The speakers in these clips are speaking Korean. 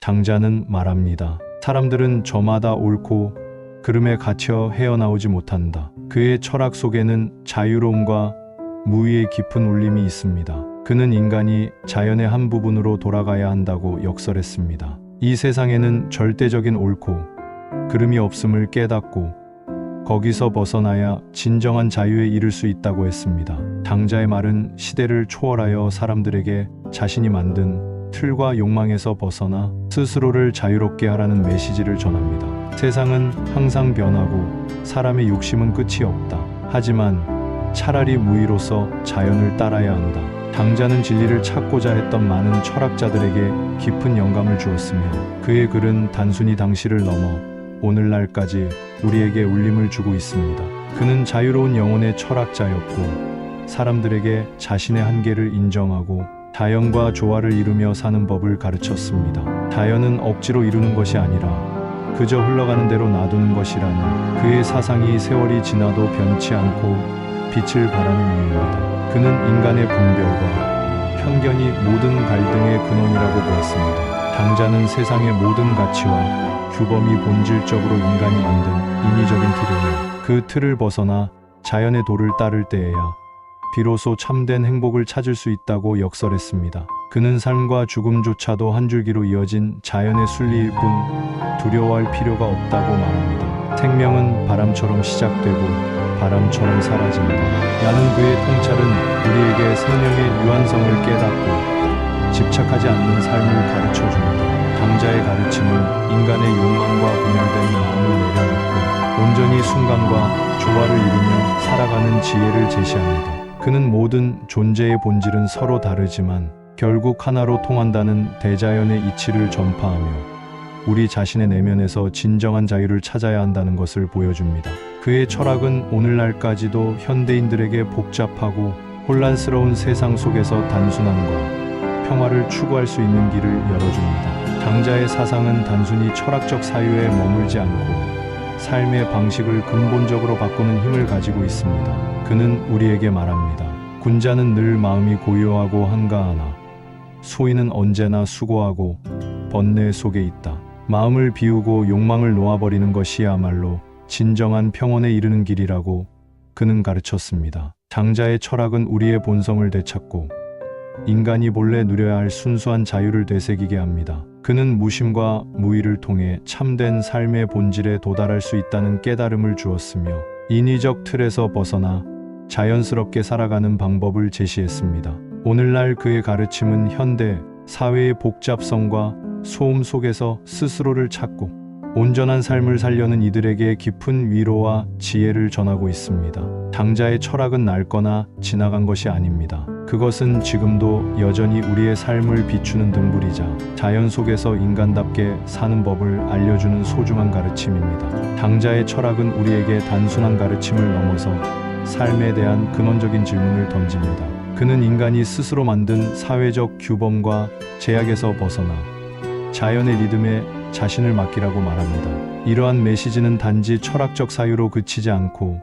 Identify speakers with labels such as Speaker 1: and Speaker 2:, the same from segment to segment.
Speaker 1: 장자는 말합니다. 사람들은 저마다 옳고 그름에 갇혀 헤어나오지 못한다. 그의 철학 속에는 자유로움과 무의의 깊은 울림이 있습니다. 그는 인간이 자연의 한 부분으로 돌아가야 한다고 역설했습니다. 이 세상에는 절대적인 옳고 그름이 없음을 깨닫고 거기서 벗어나야 진정한 자유에 이를 수 있다고 했습니다. 장자의 말은 시대를 초월하여 사람들에게 자신이 만든 틀과 욕망에서 벗어나 스스로를 자유롭게 하라는 메시지를 전합니다. 세상은 항상 변하고 사람의 욕심은 끝이 없다. 하지만 차라리 무의로서 자연을 따라야 한다. 장자는 진리를 찾고자 했던 많은 철학자들에게 깊은 영감을 주었으며 그의 글은 단순히 당시를 넘어 오늘날까지 우리에게 울림을 주고 있습니다. 그는 자유로운 영혼의 철학자였고 사람들에게 자신의 한계를 인정하고 자연과 조화를 이루며 사는 법을 가르쳤습니다. 자연은 억지로 이루는 것이 아니라 그저 흘러가는 대로 놔두는 것이라는 그의 사상이 세월이 지나도 변치 않고 빛을 발하는 이유입니다. 그는 인간의 분별과 편견이 모든 갈등의 근원이라고 보았습니다. 장자는 세상의 모든 가치와 규범이 본질적으로 인간이 만든 인위적인 틀이며 그 틀을 벗어나 자연의 도를 따를 때에야 비로소 참된 행복을 찾을 수 있다고 역설했습니다. 그는 삶과 죽음조차도 한 줄기로 이어진 자연의 순리일 뿐 두려워할 필요가 없다고 말합니다. 생명은 바람처럼 시작되고 바람처럼 사라진다. 라는 그의 통찰은 우리에게 생명의 유한성을 깨닫고 집착하지 않는 삶을 가르쳐줍니다. 장자의 가르침은 인간의 욕망과 분열된 마음을 내려놓고 온전히 순간과 조화를 이루며 살아가는 지혜를 제시합니다. 그는 모든 존재의 본질은 서로 다르지만 결국 하나로 통한다는 대자연의 이치를 전파하며 우리 자신의 내면에서 진정한 자유를 찾아야 한다는 것을 보여줍니다. 그의 철학은 오늘날까지도 현대인들에게 복잡하고 혼란스러운 세상 속에서 단순함과 평화를 추구할 수 있는 길을 열어줍니다. 장자의 사상은 단순히 철학적 사유에 머물지 않고 삶의 방식을 근본적으로 바꾸는 힘을 가지고 있습니다. 그는 우리에게 말합니다. 군자는 늘 마음이 고요하고 한가하나 소인은 언제나 수고하고 번뇌 속에 있다. 마음을 비우고 욕망을 놓아버리는 것이야말로 진정한 평온에 이르는 길이라고 그는 가르쳤습니다. 장자의 철학은 우리의 본성을 되찾고 인간이 본래 누려야 할 순수한 자유를 되새기게 합니다. 그는 무심과 무의를 통해 참된 삶의 본질에 도달할 수 있다는 깨달음을 주었으며 인위적 틀에서 벗어나 자연스럽게 살아가는 방법을 제시했습니다. 오늘날 그의 가르침은 현대 사회의 복잡성과 소음 속에서 스스로를 찾고 온전한 삶을 살려는 이들에게 깊은 위로와 지혜를 전하고 있습니다. 장자의 철학은 낡거나 지나간 것이 아닙니다. 그것은 지금도 여전히 우리의 삶을 비추는 등불이자 자연 속에서 인간답게 사는 법을 알려주는 소중한 가르침입니다. 장자의 철학은 우리에게 단순한 가르침을 넘어서 삶에 대한 근원적인 질문을 던집니다. 그는 인간이 스스로 만든 사회적 규범과 제약에서 벗어나 자연의 리듬에 자신을 맡기라고 말합니다. 이러한 메시지는 단지 철학적 사유로 그치지 않고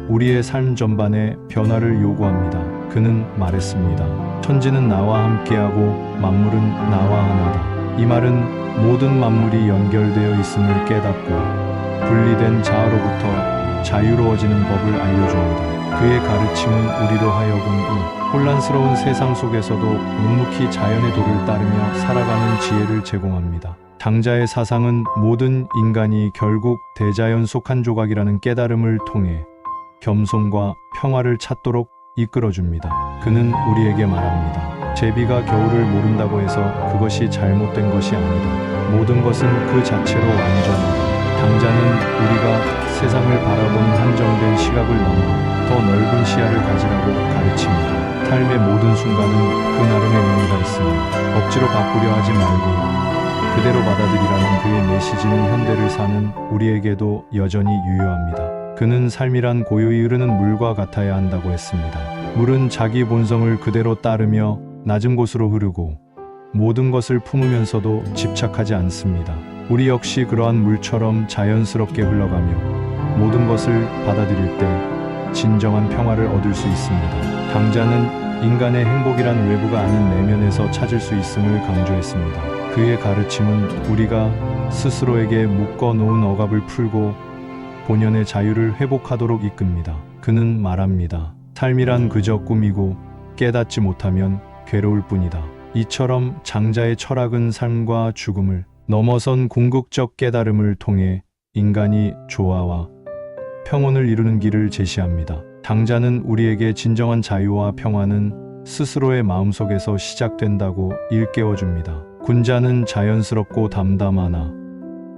Speaker 1: 우리의 삶 전반에 변화를 요구합니다. 그는 말했습니다. 천지는 나와 함께하고 만물은 나와 하나다. 이 말은 모든 만물이 연결되어 있음을 깨닫고 분리된 자아로부터 자유로워지는 법을 알려줍니다. 그의 가르침은 우리로 하여금 이 혼란스러운 세상 속에서도 묵묵히 자연의 도를 따르며 살아가는 지혜를 제공합니다. 장자의 사상은 모든 인간이 결국 대자연 속 한 조각이라는 깨달음을 통해 겸손과 평화를 찾도록 이끌어줍니다. 그는 우리에게 말합니다. 제비가 겨울을 모른다고 해서 그것이 잘못된 것이 아니다. 모든 것은 그 자체로 완전하다. 장자는 우리가 세상을 바라보는 한정된 시각을 넘어 더 넓은 시야를 가지라고 가르칩니다. 삶의 모든 순간은 그 나름의 의미가 있으니 억지로 바꾸려 하지 말고 그대로 받아들이라는 그의 메시지는 현대를 사는 우리에게도 여전히 유효합니다. 그는 삶이란 고요히 흐르는 물과 같아야 한다고 했습니다. 물은 자기 본성을 그대로 따르며 낮은 곳으로 흐르고 모든 것을 품으면서도 집착하지 않습니다. 우리 역시 그러한 물처럼 자연스럽게 흘러가며 모든 것을 받아들일 때 진정한 평화를 얻을 수 있습니다. 장자는 인간의 행복이란 외부가 아닌 내면에서 찾을 수 있음을 강조했습니다. 그의 가르침은 우리가 스스로에게 묶어 놓은 억압을 풀고 본연의 자유를 회복하도록 이끕니다. 그는 말합니다. 삶이란 그저 꿈이고 깨닫지 못하면 괴로울 뿐이다. 이처럼 장자의 철학은 삶과 죽음을 넘어선 궁극적 깨달음을 통해 인간이 조화와 평온을 이루는 길을 제시합니다. 장자는 우리에게 진정한 자유와 평화는 스스로의 마음속에서 시작된다고 일깨워줍니다. 군자는 자연스럽고 담담하나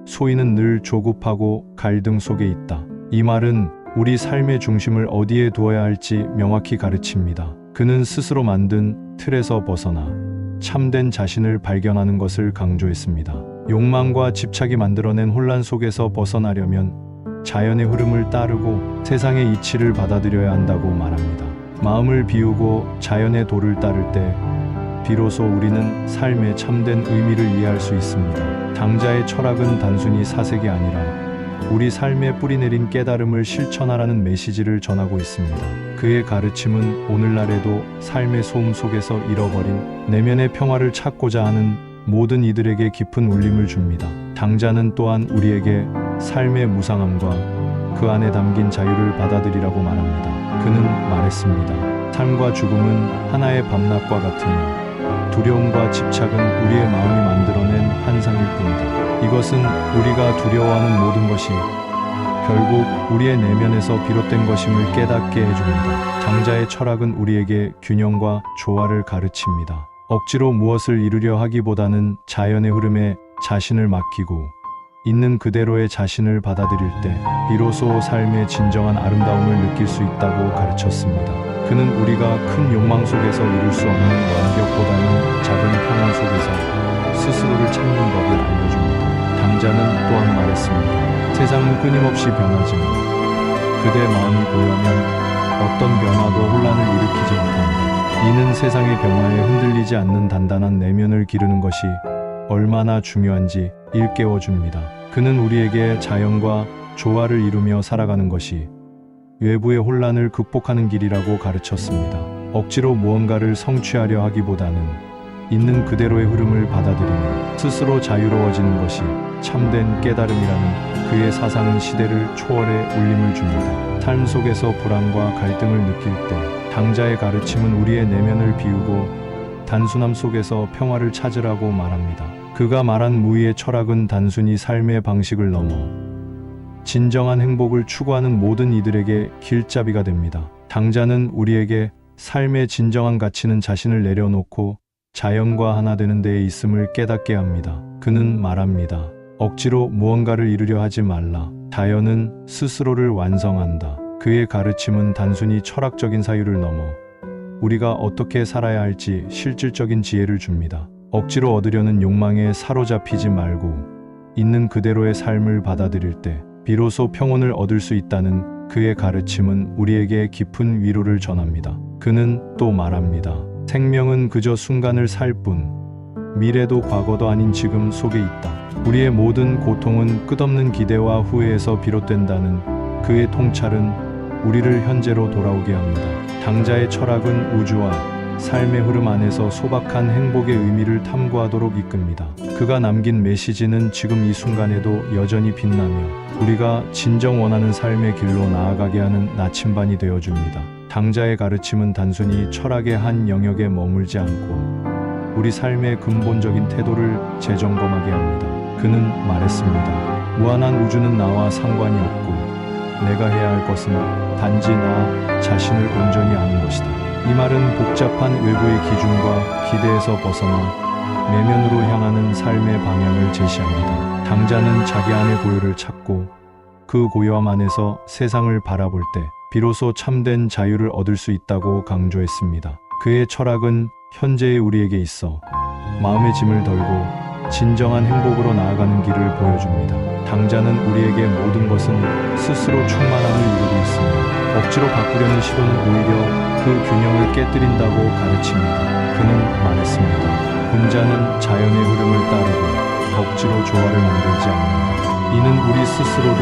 Speaker 1: 소인은 늘 조급하고 갈등 속에 있다. 이 말은 우리 삶의 중심을 어디에 두어야 할지 명확히 가르칩니다. 그는 스스로 만든 틀에서 벗어나 참된 자신을 발견하는 것을 강조했습니다. 욕망과 집착이 만들어낸 혼란 속에서 벗어나려면 자연의 흐름을 따르고 세상의 이치를 받아들여야 한다고 말합니다. 마음을 비우고 자연의 도를 따를 때 비로소 우리는 삶의 참된 의미를 이해할 수 있습니다. 장자의 철학은 단순히 사색이 아니라 우리 삶에 뿌리내린 깨달음을 실천하라는 메시지를 전하고 있습니다. 그의 가르침은 오늘날에도 삶의 소음 속에서 잃어버린 내면의 평화를 찾고자 하는 모든 이들에게 깊은 울림을 줍니다. 장자는 또한 우리에게 삶의 무상함과 그 안에 담긴 자유를 받아들이라고 말합니다. 그는 말했습니다. 삶과 죽음은 하나의 밤낮과 같으며 두려움과 집착은 우리의 마음이 만들어낸 환상일 뿐이다. 이것은 우리가 두려워하는 모든 것이 결국 우리의 내면에서 비롯된 것임을 깨닫게 해줍니다. 장자의 철학은 우리에게 균형과 조화를 가르칩니다. 억지로 무엇을 이루려 하기보다는 자연의 흐름에 자신을 맡기고 있는 그대로의 자신을 받아들일 때 비로소 삶의 진정한 아름다움을 느낄 수 있다고 가르쳤습니다. 그는 우리가 큰 욕망 속에서 이룰 수 없는 완벽보다는 작은 평안 속에서 스스로를 찾는 법을 알려줍니다. 장자는 또한 말했습니다. 세상은 끊임없이 변하지만 그대 마음이 고요하면 어떤 변화도 혼란을 일으키지 못한다. 이는 세상의 변화에 흔들리지 않는 단단한 내면을 기르는 것이 얼마나 중요한지 일깨워줍니다. 그는 우리에게 자연과 조화를 이루며 살아가는 것이 외부의 혼란을 극복하는 길이라고 가르쳤습니다. 억지로 무언가를 성취하려 하기보다는 있는 그대로의 흐름을 받아들이며 스스로 자유로워지는 것이 참된 깨달음이라는 그의 사상은 시대를 초월해 울림을 줍니다. 삶 속에서 불안과 갈등을 느낄 때 장자의 가르침은 우리의 내면을 비우고 단순함 속에서 평화를 찾으라고 말합니다. 그가 말한 무의의 철학은 단순히 삶의 방식을 넘어 진정한 행복을 추구하는 모든 이들에게 길잡이가 됩니다. 장자는 우리에게 삶의 진정한 가치는 자신을 내려놓고 자연과 하나 되는 데에 있음을 깨닫게 합니다. 그는 말합니다. 억지로 무언가를 이루려 하지 말라. 자연은 스스로를 완성한다. 그의 가르침은 단순히 철학적인 사유를 넘어 우리가 어떻게 살아야 할지 실질적인 지혜를 줍니다. 억지로 얻으려는 욕망에 사로잡히지 말고 있는 그대로의 삶을 받아들일 때 비로소 평온을 얻을 수 있다는 그의 가르침은 우리에게 깊은 위로를 전합니다. 그는 또 말합니다. 생명은 그저 순간을 살 뿐, 미래도 과거도 아닌 지금 속에 있다. 우리의 모든 고통은 끝없는 기대와 후회에서 비롯된다는 그의 통찰은 우리를 현재로 돌아오게 합니다. 장자의 철학은 우주와 삶의 흐름 안에서 소박한 행복의 의미를 탐구하도록 이끕니다. 그가 남긴 메시지는 지금 이 순간에도 여전히 빛나며 우리가 진정 원하는 삶의 길로 나아가게 하는 나침반이 되어줍니다. 장자의 가르침은 단순히 철학의 한 영역에 머물지 않고 우리 삶의 근본적인 태도를 재점검하게 합니다. 그는 말했습니다. 무한한 우주는 나와 상관이 없고 내가 해야 할 것은 단지 나 자신을 온전히 아는 것이다. 이 말은 복잡한 외부의 기준과 기대에서 벗어나 내면으로 향하는 삶의 방향을 제시합니다. 장자는 자기 안의 고요를 찾고 그 고요함 안에서 세상을 바라볼 때 비로소 참된 자유를 얻을 수 있다고 강조했습니다. 그의 철학은 현재의 우리에게 있어 마음의 짐을 덜고 진정한 행복으로 나아가는 길을 보여줍니다. 장자는 우리에게 모든 것은 스스로 충만함을 이루고 있습니다. 억지로 바꾸려는 시도는 오히려 그 균형을 깨뜨린다고 가르칩니다. 그는 말했습니다. 군자는 자연의 흐름을 따르고 억지로 조화를 만들지 않는다. 이는 우리 스스로도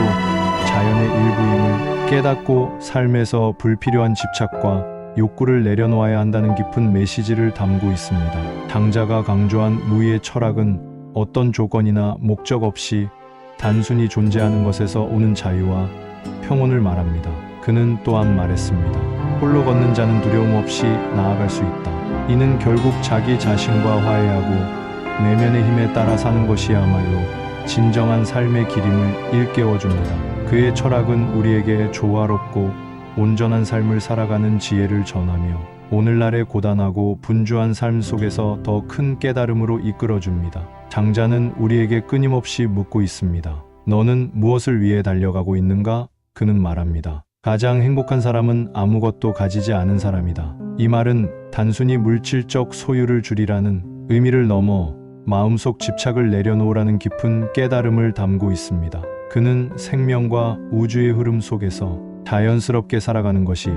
Speaker 1: 자연의 일부임을 깨닫고 삶에서 불필요한 집착과 욕구를 내려놓아야 한다는 깊은 메시지를 담고 있습니다. 장자가 강조한 무의의 철학은 어떤 조건이나 목적 없이 단순히 존재하는 것에서 오는 자유와 평온을 말합니다. 그는 또한 말했습니다. 홀로 걷는 자는 두려움 없이 나아갈 수 있다. 이는 결국 자기 자신과 화해하고 내면의 힘에 따라 사는 것이야말로 진정한 삶의 길임을 일깨워줍니다. 그의 철학은 우리에게 조화롭고 온전한 삶을 살아가는 지혜를 전하며 오늘날의 고단하고 분주한 삶 속에서 더 큰 깨달음으로 이끌어줍니다. 장자는 우리에게 끊임없이 묻고 있습니다. 너는 무엇을 위해 달려가고 있는가? 그는 말합니다. 가장 행복한 사람은 아무것도 가지지 않은 사람이다. 이 말은 단순히 물질적 소유를 줄이라는 의미를 넘어 마음속 집착을 내려놓으라는 깊은 깨달음을 담고 있습니다. 그는 생명과 우주의 흐름 속에서 자연스럽게 살아가는 것이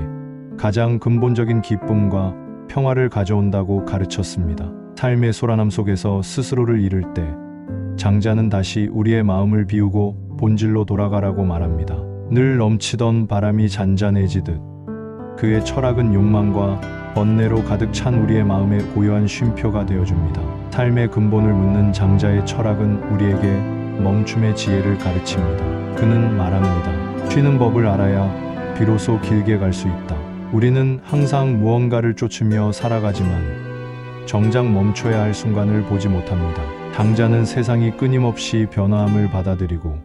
Speaker 1: 가장 근본적인 기쁨과 평화를 가져온다고 가르쳤습니다. 삶의 소란함 속에서 스스로를 잃을 때 장자는 다시 우리의 마음을 비우고 본질로 돌아가라고 말합니다. 늘 넘치던 바람이 잔잔해지듯 그의 철학은 욕망과 번뇌로 가득 찬 우리의 마음에 고요한 쉼표가 되어줍니다. 삶의 근본을 묻는 장자의 철학은 우리에게 멈춤의 지혜를 가르칩니다. 그는 말합니다. 쉬는 법을 알아야 비로소 길게 갈 수 있다. 우리는 항상 무언가를 쫓으며 살아가지만 정작 멈춰야 할 순간을 보지 못합니다. 장자는 세상이 끊임없이 변화함을 받아들이고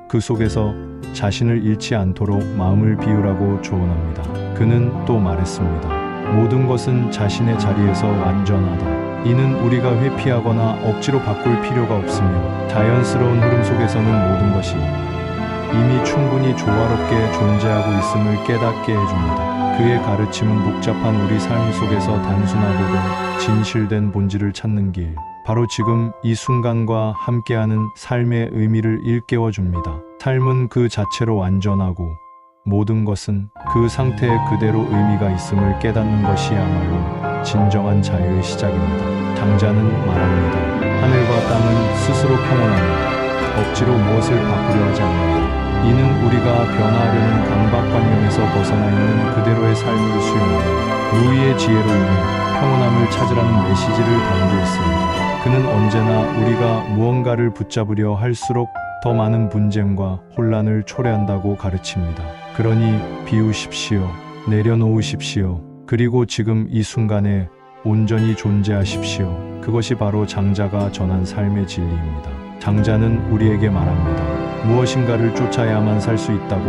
Speaker 1: 그 속에서 자신을 잃지 않도록 마음을 비우라고 조언합니다. 그는 또 말했습니다. 모든 것은 자신의 자리에서 완전하다. 이는 우리가 회피하거나 억지로 바꿀 필요가 없으며 자연스러운 흐름 속에서는 모든 것이 이미 충분히 조화롭게 존재하고 있음을 깨닫게 해줍니다. 그의 가르침은 복잡한 우리 삶 속에서 단순하고도 진실된 본질을 찾는 길, 바로 지금 이 순간과 함께하는 삶의 의미를 일깨워 줍니다. 삶은 그 자체로 완전하고 모든 것은 그 상태 그대로 의미가 있음을 깨닫는 것이야말로 진정한 자유의 시작입니다. 장자는 말합니다. 하늘과 땅은 스스로 평온합니다. 억지로 무엇을 바꾸려 하지 않는다. 이는 우리가 변화하려는 강박관념에서 벗어나 있는 그대로의 삶을 수용하며 누이의 지혜로 인해 평온함을 찾으라는 메시지를 담고 있습니다. 그는 언제나 우리가 무언가를 붙잡으려 할수록 더 많은 분쟁과 혼란을 초래한다고 가르칩니다. 그러니 비우십시오. 내려놓으십시오. 그리고 지금 이 순간에 온전히 존재하십시오. 그것이 바로 장자가 전한 삶의 진리입니다. 장자는 우리에게 말합니다. 무엇인가를 쫓아야만 살 수 있다고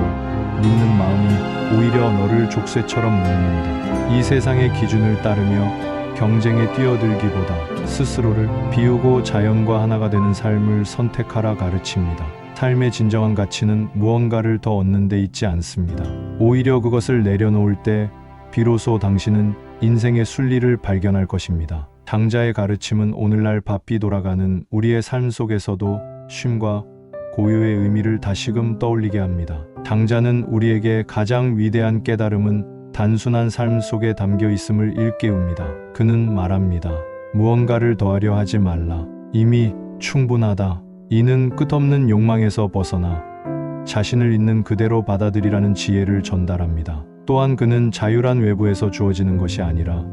Speaker 1: 믿는 마음이 오히려 너를 족쇄처럼 묶는다. 이 세상의 기준을 따르며 경쟁에 뛰어들기보다 스스로를 비우고 자연과 하나가 되는 삶을 선택하라 가르칩니다. 삶의 진정한 가치는 무언가를 더 얻는 데 있지 않습니다. 오히려 그것을 내려놓을 때 비로소 당신은 인생의 순리를 발견할 것입니다. 장자의 가르침은 오늘날 바삐 돌아가는 우리의 삶 속에서도 쉼과 고요의 의미를 다시금 떠올리게 합니다. 장자는 우리에게 가장 위대한 깨달음은 단순한 삶 속에 담겨 있음을 일깨웁니다. 그는 말합니다. 무언가를 더하려 하지 말라. 이미 충분하다. 이는 끝없는 욕망에서 벗어나 자신을 있는 그대로 받아들이라는 지혜를 전달합니다. 또한 그는 자유란 외부에서 주어지는 것이 아니라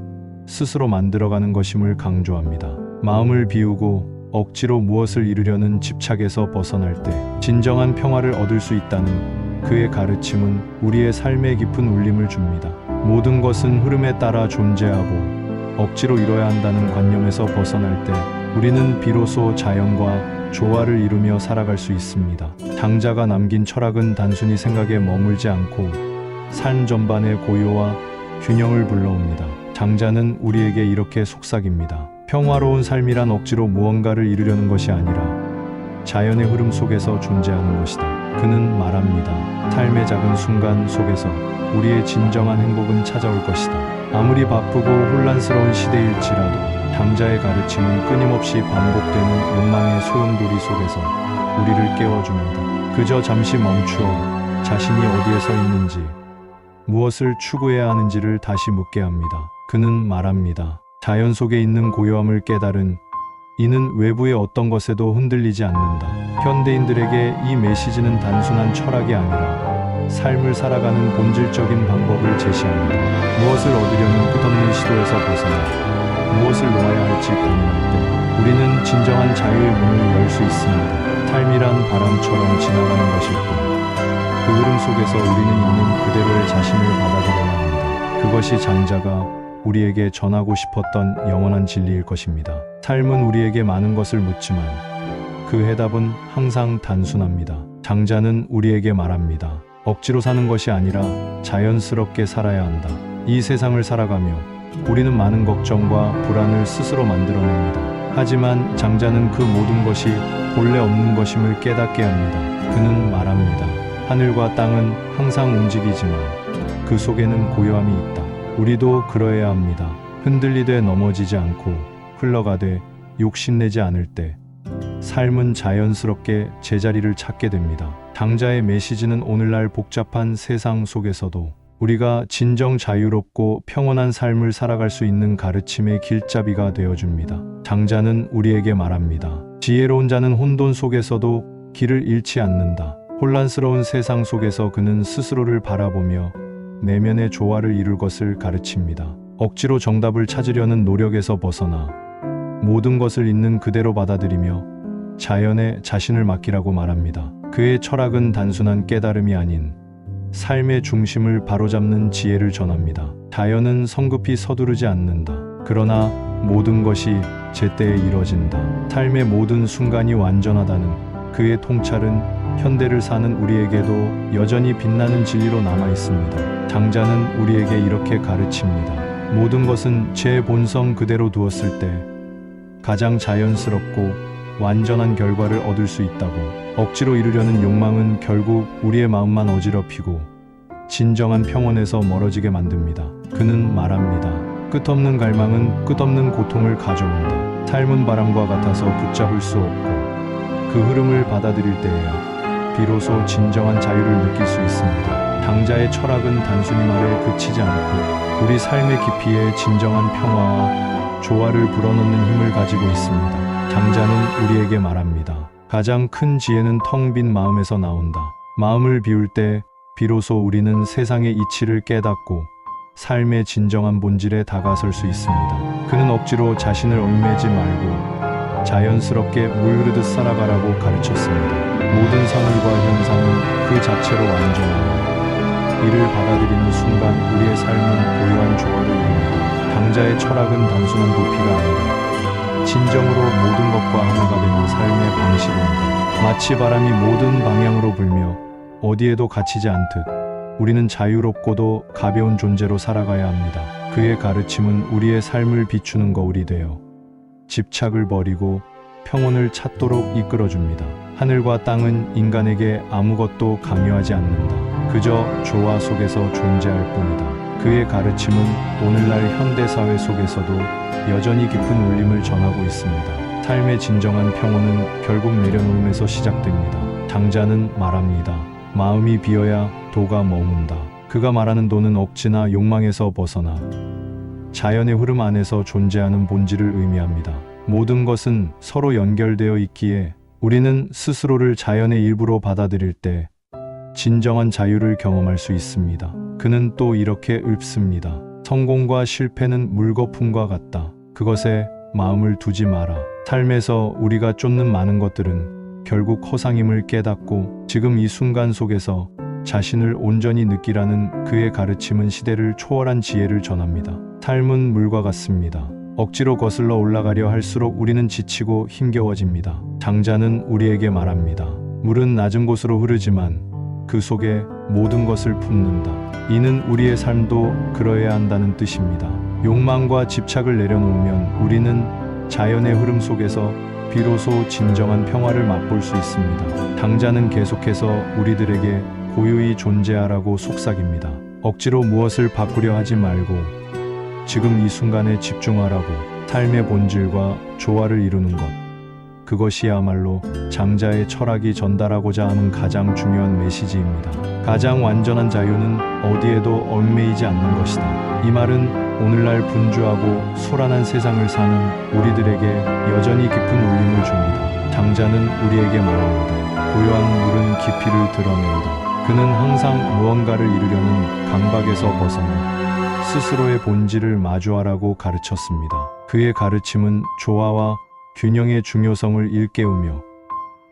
Speaker 1: 스스로 만들어가는 것임을 강조합니다. 마음을 비우고 억지로 무엇을 이루려는 집착에서 벗어날 때 진정한 평화를 얻을 수 있다는 그의 가르침은 우리의 삶에 깊은 울림을 줍니다. 모든 것은 흐름에 따라 존재하고 억지로 이뤄야 한다는 관념에서 벗어날 때 우리는 비로소 자연과 조화를 이루며 살아갈 수 있습니다. 장자가 남긴 철학은 단순히 생각에 머물지 않고 삶 전반의 고요와 균형을 불러옵니다. 장자는 우리에게 이렇게 속삭입니다. 평화로운 삶이란 억지로 무언가를 이루려는 것이 아니라 자연의 흐름 속에서 존재하는 것이다. 그는 말합니다. 삶의 작은 순간 속에서 우리의 진정한 행복은 찾아올 것이다. 아무리 바쁘고 혼란스러운 시대일지라도 장자의 가르침은 끊임없이 반복되는 욕망의 소용돌이 속에서 우리를 깨워줍니다. 그저 잠시 멈추어 자신이 어디에 서 있는지, 무엇을 추구해야 하는지를 다시 묻게 합니다. 그는 말합니다. 자연 속에 있는 고요함을 깨달은 이는 외부의 어떤 것에도 흔들리지 않는다. 현대인들에게 이 메시지는 단순한 철학이 아니라 삶을 살아가는 본질적인 방법을 제시합니다. 무엇을 얻으려는 끝없는 시도에서 벗어나 무엇을 놓아야 할지 고민할 때 우리는 진정한 자유의 문을 열 수 있습니다. 삶이란 바람처럼 지나가는 것일 뿐 그 흐름 속에서 우리는 있는 그대로의 자신을 받아들여야 합니다. 그것이 장자가 우리에게 전하고 싶었던 영원한 진리일 것입니다. 삶은 우리에게 많은 것을 묻지만 그 해답은 항상 단순합니다. 장자는 우리에게 말합니다. 억지로 사는 것이 아니라 자연스럽게 살아야 한다. 이 세상을 살아가며 우리는 많은 걱정과 불안을 스스로 만들어냅니다. 하지만 장자는 그 모든 것이 본래 없는 것임을 깨닫게 합니다. 그는 말합니다. 하늘과 땅은 항상 움직이지만 그 속에는 고요함이 있다. 우리도 그러해야 합니다. 흔들리되 넘어지지 않고 흘러가되 욕심내지 않을 때 삶은 자연스럽게 제자리를 찾게 됩니다. 장자의 메시지는 오늘날 복잡한 세상 속에서도 우리가 진정 자유롭고 평온한 삶을 살아갈 수 있는 가르침의 길잡이가 되어줍니다. 장자는 우리에게 말합니다. 지혜로운 자는 혼돈 속에서도 길을 잃지 않는다. 혼란스러운 세상 속에서 그는 스스로를 바라보며 내면의 조화를 이룰 것을 가르칩니다. 억지로 정답을 찾으려는 노력에서 벗어나 모든 것을 있는 그대로 받아들이며 자연에 자신을 맡기라고 말합니다. 그의 철학은 단순한 깨달음이 아닌 삶의 중심을 바로잡는 지혜를 전합니다. 자연은 성급히 서두르지 않는다. 그러나 모든 것이 제때에 이뤄진다. 삶의 모든 순간이 완전하다는 그의 통찰은 현대를 사는 우리에게도 여전히 빛나는 진리로 남아 있습니다. 장자는 우리에게 이렇게 가르칩니다. 모든 것은 제 본성 그대로 두었을 때 가장 자연스럽고 완전한 결과를 얻을 수 있다고. 억지로 이루려는 욕망은 결국 우리의 마음만 어지럽히고 진정한 평온에서 멀어지게 만듭니다. 그는 말합니다. 끝없는 갈망은 끝없는 고통을 가져온다. 삶은 바람과 같아서 붙잡을 수 없고 그 흐름을 받아들일 때에야 비로소 진정한 자유를 느낄 수 있습니다. 장자의 철학은 단순히 말에 그치지 않고 우리 삶의 깊이에 진정한 평화와 조화를 불어넣는 힘을 가지고 있습니다. 장자는 우리에게 말합니다. 가장 큰 지혜는 텅 빈 마음에서 나온다. 마음을 비울 때 비로소 우리는 세상의 이치를 깨닫고 삶의 진정한 본질에 다가설 수 있습니다. 그는 억지로 자신을 얽매지 말고 자연스럽게 물 흐르듯 살아가라고 가르쳤습니다. 모든 사물과 현상은 그 자체로 완전하고 이를 받아들이는 순간 우리의 삶은 고요한 조화를 이룹니다. 장자의 철학은 단순한 도피가 아니라 진정으로 모든 것과 하나가 되는 삶의 방식입니다. 마치 바람이 모든 방향으로 불며 어디에도 갇히지 않듯 우리는 자유롭고도 가벼운 존재로 살아가야 합니다. 그의 가르침은 우리의 삶을 비추는 거울이 되어 집착을 버리고 평온을 찾도록 이끌어줍니다. 하늘과 땅은 인간에게 아무것도 강요하지 않는다. 그저 조화 속에서 존재할 뿐이다. 그의 가르침은 오늘날 현대사회 속에서도 여전히 깊은 울림을 전하고 있습니다. 삶의 진정한 평온은 결국 내려놓음에서 시작됩니다. 장자는 말합니다. 마음이 비어야 도가 머문다. 그가 말하는 도는 억지나 욕망에서 벗어나 자연의 흐름 안에서 존재하는 본질을 의미합니다. 모든 것은 서로 연결되어 있기에 우리는 스스로를 자연의 일부로 받아들일 때 진정한 자유를 경험할 수 있습니다. 그는 또 이렇게 읊습니다. 성공과 실패는 물거품과 같다. 그것에 마음을 두지 마라. 삶에서 우리가 쫓는 많은 것들은 결국 허상임을 깨닫고 지금 이 순간 속에서 자신을 온전히 느끼라는 그의 가르침은 시대를 초월한 지혜를 전합니다. 삶은 물과 같습니다. 억지로 거슬러 올라가려 할수록 우리는 지치고 힘겨워집니다. 장자는 우리에게 말합니다. 물은 낮은 곳으로 흐르지만 그 속에 모든 것을 품는다. 이는 우리의 삶도 그러해야 한다는 뜻입니다. 욕망과 집착을 내려놓으면 우리는 자연의 흐름 속에서 비로소 진정한 평화를 맛볼 수 있습니다. 장자는 계속해서 우리들에게 고요히 존재하라고 속삭입니다. 억지로 무엇을 바꾸려 하지 말고 지금 이 순간에 집중하라고. 삶의 본질과 조화를 이루는 것, 그것이야말로 장자의 철학이 전달하고자 하는 가장 중요한 메시지입니다. 가장 완전한 자유는 어디에도 얽매이지 않는 것이다. 이 말은 오늘날 분주하고 소란한 세상을 사는 우리들에게 여전히 깊은 울림을 줍니다. 장자는 우리에게 말합니다. 고요한 물은 깊이를 드러낸다. 그는 항상 무언가를 이루려는 강박에서 벗어나 스스로의 본질을 마주하라고 가르쳤습니다. 그의 가르침은 조화와 균형의 중요성을 일깨우며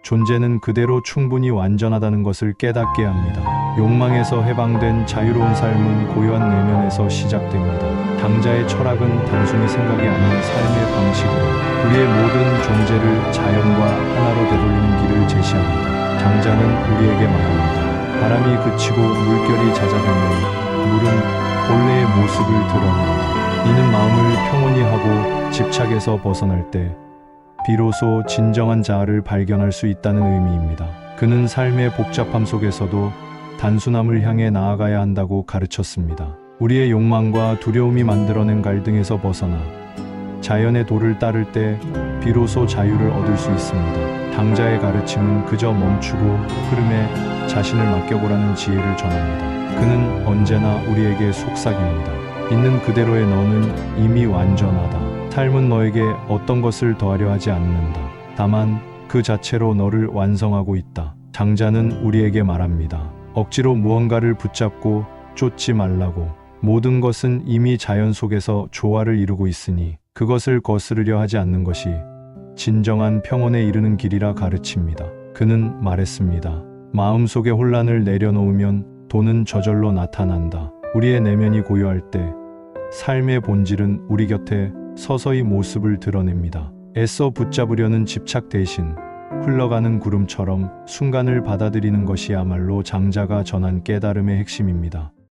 Speaker 1: 존재는 그대로 충분히 완전하다는 것을 깨닫게 합니다. 욕망에서 해방된 자유로운 삶은 고요한 내면에서 시작됩니다. 당자의 철학은 단순히 생각이 아닌 삶의 방식으로 우리의 모든 존재를 자연과 하나로 되돌리는 길을 제시합니다. 당자는 우리에게 말합니다. 바람이 그치고 물결이 잦아들면 물은 본래의 모습을 드러낸다. 이는 마음을 평온히 하고 집착에서 벗어날 때 비로소 진정한 자아를 발견할 수 있다는 의미입니다. 그는 삶의 복잡함 속에서도 단순함을 향해 나아가야 한다고 가르쳤습니다. 우리의 욕망과 두려움이 만들어낸 갈등에서 벗어나 자연의 도를 따를 때 비로소 자유를 얻을 수 있습니다. 당자의 가르침은 그저 멈추고 흐름에 자신을 맡겨보라는 지혜를 전합니다. 그는 언제나 우리에게 속삭입니다. 있는 그대로의 너는 이미 완전하다. 삶은 너에게 어떤 것을 더하려 하지 않는다. 다만 그 자체로 너를 완성하고 있다. 당자는 우리에게 말합니다. 억지로 무언가를 붙잡고 쫓지 말라고. 모든 것은 이미 자연 속에서 조화를 이루고 있으니 그것을 거스르려 하지 않는 것이 진정한 평온에 이르는 길이라 가르칩니다. 그는 말했습니다. 마음속의 혼란을 내려놓으면 돈은 저절로 나타난다. 우리의 내면이 고요할 때 삶의 본질은 우리 곁에 서서히 모습을 드러냅니다. 애써 붙잡으려는 집착 대신 흘러가는 구름처럼 순간을 받아들이는 것이야말로 장자가 전한 깨달음의 핵심입니다.